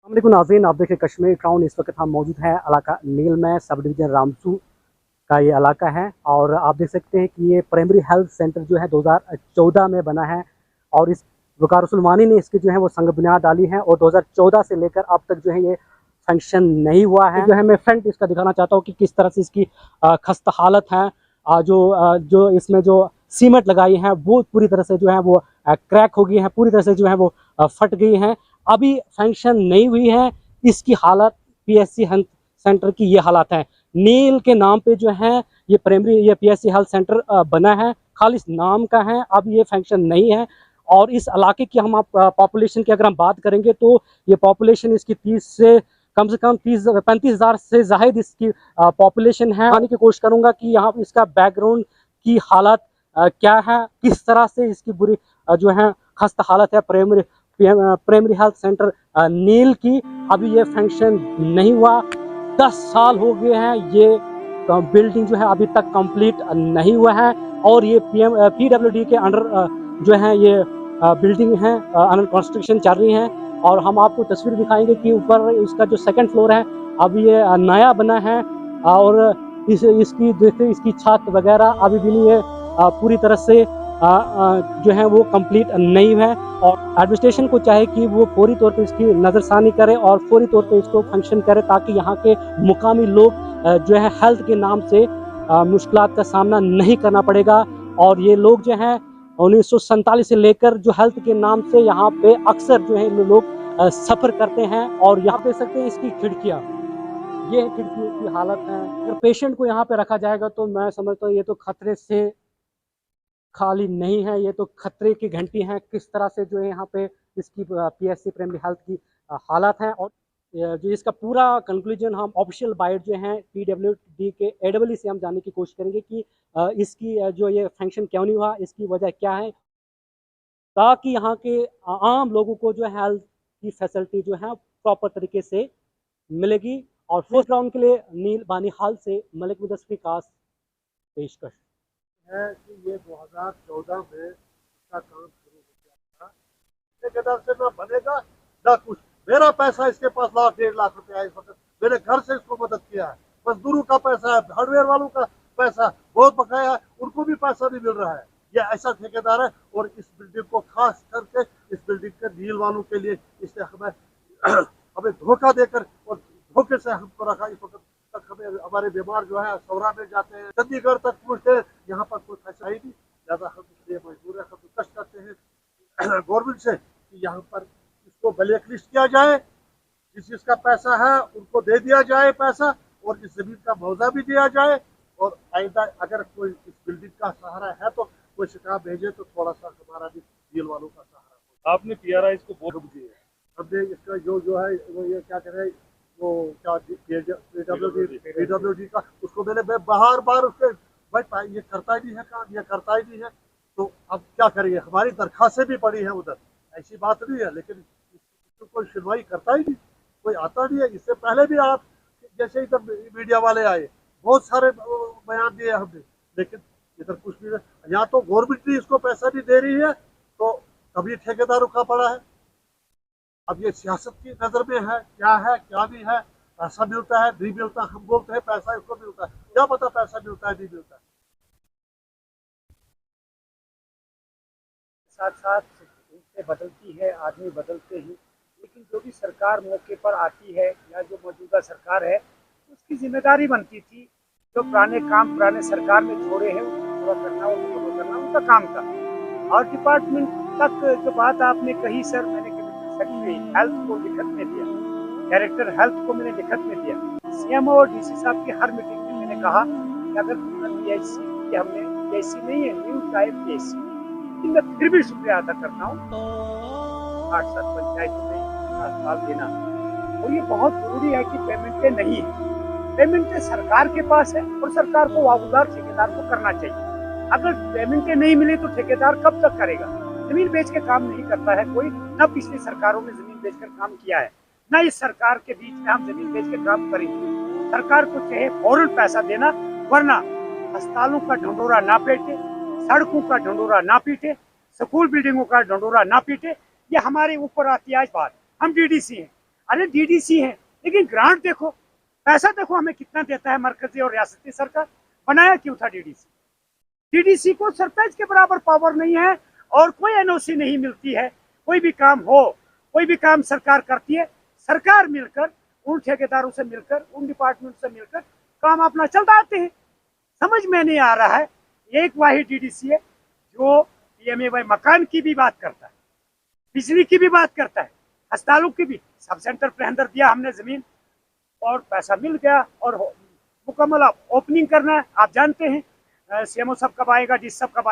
अस्सलामुअलैकुम नाज़रीन, आप देखें कश्मीर क्राउन। इस वक्त हम मौजूद हैं इलाका नील में, सब डिवीज़न रामसू का ये इलाका है। और आप देख सकते हैं कि ये प्राइमरी हेल्थ सेंटर जो है 2014 में बना है और इस वकार रसूलमानी ने इसकी जो है वो संग बुनियाद डाली है। और 2014 से लेकर अब तक जो है ये फंक्शन नहीं हुआ है। जो है मैं फ्रंट इसका दिखाना चाहता हूँ कि किस तरह से इसकी खस्ता हालत है। जो इसमें जो सीमेंट लगाई है वो पूरी तरह से जो है वो क्रैक हो गई है, पूरी तरह से जो है वो फट गई है। अभी फंक्शन नहीं हुई है। इसकी हालत पीएससी हेल्थ सेंटर की ये हालत है। नील के नाम पे जो है ये पीएससी हेल्थ सेंटर बना है, खाली नाम का है, अब ये फंक्शन नहीं है। और इस इलाके की हम पॉपुलेशन की अगर हम बात करेंगे तो ये पॉपुलेशन इसकी 30 से कम 35,000 से जायद इसकी पॉपुलेशन है। आने की कोशिश करूंगा कि यहाँ इसका बैकग्राउंड की हालत क्या है, किस तरह से इसकी बुरी जो है खस्ता हालत है प्राइमरी हेल्थ सेंटर नील की। अभी ये फंक्शन नहीं हुआ, 10 साल हो गए हैं। ये बिल्डिंग जो है अभी तक कंप्लीट नहीं हुआ है। और ये पीडब्ल्यूडी के अंडर जो है ये बिल्डिंग है अंडर कंस्ट्रक्शन चल रही है। और हम आपको तस्वीर दिखाएंगे कि ऊपर इसका जो सेकंड फ्लोर है अभी ये नया बना है। और इसकी देखते इसकी छत वगैरह अभी भी नहीं है पूरी तरह से जो है वो कंप्लीट नहीं है। और एडमिनिस्ट्रेशन को चाहे कि वो फौरी तौर पे इसकी नज़रसानी करे और फौरी तौर पे इसको फंक्शन करे, ताकि यहाँ के मुकामी लोग जो है हेल्थ के नाम से मुश्किलात का सामना नहीं करना पड़ेगा। और ये लोग जो हैं 1947 से लेकर जो हेल्थ के नाम से यहाँ पे अक्सर जो है लोग सफ़र करते हैं। और यहाँ देख सकते हैं इसकी खिड़कियाँ, ये खिड़की की हालत है। अगर पेशेंट को यहाँ पे रखा जाएगा तो मैं समझता हूँ ये तो खतरे से खाली नहीं है, ये तो खतरे की घंटी है। किस तरह से जो है यहाँ पे इसकी पीएससी प्राइमरी हेल्थ की हालात हैं। और जो इसका पूरा कंक्लूजन हम ऑफिशियल बाइट जो है पीडब्ल्यूडी के एडब्ल्यू से हम जानने की कोशिश करेंगे कि इसकी जो ये फंक्शन क्यों नहीं हुआ, इसकी वजह क्या है, ताकि यहाँ के आम लोगों को जो हेल्थ की फैसिलिटी जो है प्रॉपर तरीके से मिलेगी। और फर्स्ट राउंड के लिए नील बानी हाल से मलिक मुदस्सर खास पेशकश है कि ये 2014 में इसका काम शुरू हो गया था। ठेकेदार से ना बनेगा ना कुछ। मेरा पैसा इसके पास 1.5 लाख रुपया इस वक्त मेरे घर से इसको मदद किया है। मजदूरों का पैसा है, हार्डवेयर वालों का पैसा बहुत बकाया है, उनको भी पैसा नहीं मिल रहा है। ये ऐसा ठेकेदार है। और इस बिल्डिंग को खास करके इस बिल्डिंग के नील वालों के लिए इसने हमें हमें धोखा देकर और धोखे से हमको रखा। इस वक्त तक हमें हमारे बीमार जो है सौरा में जाते हैं, चंडीगढ़ तक पहुँचते हैं, यहाँ पर कोई पैसा ही नहीं। ज़्यादा हम इसलिए मजबूर है, हम रिक्वेस्ट करते हैं गवर्नमेंट से कि यहाँ पर इसको ब्लैक लिस्ट किया जाए, जिस जिसका पैसा है उनको दे दिया जाए पैसा, और इस जमीन का मुआवजा भी दिया जाए। और आइंदा अगर कोई इस बिल्डिंग का सहारा है तो कोई शिकायत भेजे तो थोड़ा सा हमारा भी डील वालों का सहारा। आपने पीआरआई को बहुत दिए है। हमने इसका जो है वो ये क्या करें, वो क्या पीडब्ल्यूडी का उसको मैं बार बार उसके भाई ये करता ही नहीं है काम, ये करता ही नहीं है। तो अब क्या करेंगे, हमारी दरखास्तें भी पड़ी है उधर, ऐसी बात नहीं है, लेकिन इसको कोई सुनवाई करता ही नहीं, कोई आता नहीं है। इससे पहले भी आप जैसे इधर मीडिया वाले आए, बहुत सारे बयान दिए हमने, लेकिन इधर कुछ भी नहीं। यहाँ तो गवर्नमेंट भी इसको पैसा नहीं दे रही है, तो कभी ठेकेदार रुका पड़ा है। अब ये सियासत की नजर में है क्या नहीं है। पैसा मिलता है नहीं मिलता, हम बोलते हैं पैसा इसको मिलता है, क्या पता पैसा मिलता है नहीं मिलता है। साथ साथ उनसे बदलती है, आदमी बदलते हैं, लेकिन जो भी सरकार मौके पर आती है या जो मौजूदा सरकार है उसकी जिम्मेदारी बनती थी जो पुराने काम पुराने सरकार में छोड़े हैं उसको पूरा करना, उसको फॉलो करना उनका काम था। और डिपार्टमेंट तक जो बात आपने कही सर, मैंने सेक्रेटरी हेल्थ को लिखत में दिया, डायरेक्टर हेल्थ को मैंने लिखत में दिया, सीएमओ और डीसी साहब की हर मीटिंग में मैंने कहा कि अगर पीएचसी की हमने पीएचसी नहीं है, न्यू टाइप पीएचसी, लेकिन मैं फिर भी शुक्रिया अदा करता हूँ 8-7 पंचायतों में अस्पताल देना। और ये बहुत जरूरी है कि पेमेंटें नहीं है, पेमेंटें सरकार के पास है और सरकार को वागुदार ठेकेदार को करना चाहिए। अगर पेमेंटें नहीं मिली तो ठेकेदार कब तक करेगा? जमीन बेच के काम नहीं करता है कोई, न पिछली सरकारों ने जमीन बेचकर काम किया है, न इस सरकार के बीच में हम जमीन बेच के काम करेंगे। सरकार को चाहे फौरन पैसा देना, वरना अस्पतालों का ढंढोरा ना पीटे, सड़कों का ढंढोरा ना पीटे, स्कूल बिल्डिंगों का ढंढोरा ना पीटे। ये हमारे ऊपर आती है आज बात। हम डीडीसी हैं, अरे डीडीसी है, लेकिन ग्रांट देखो, पैसा देखो हमें कितना देता है मरकजी और रियासती सरकार। बनाया क्यों था डीडीसी? डीडीसी को सरपंच के बराबर पावर नहीं है और कोई एनओसी नहीं मिलती है। कोई भी काम हो, कोई भी काम सरकार करती है, सरकार मिलकर उन ठेकेदारों से मिलकर, उन डिपार्टमेंट से मिलकर काम अपना चलता आते हैं। समझ में नहीं आ रहा है। एक वाहिद डीडीसी है जो पीएमएवाई मकान की भी बात करता है, बिजली की भी बात करता है, अस्पतालों की भी। सब सेंटर पे अंदर दिया हमने जमीन और पैसा मिल गया और मुकम्मल ओपनिंग करना है। आप जानते हैं सीएमओ सब कब आएगा, डी सब कब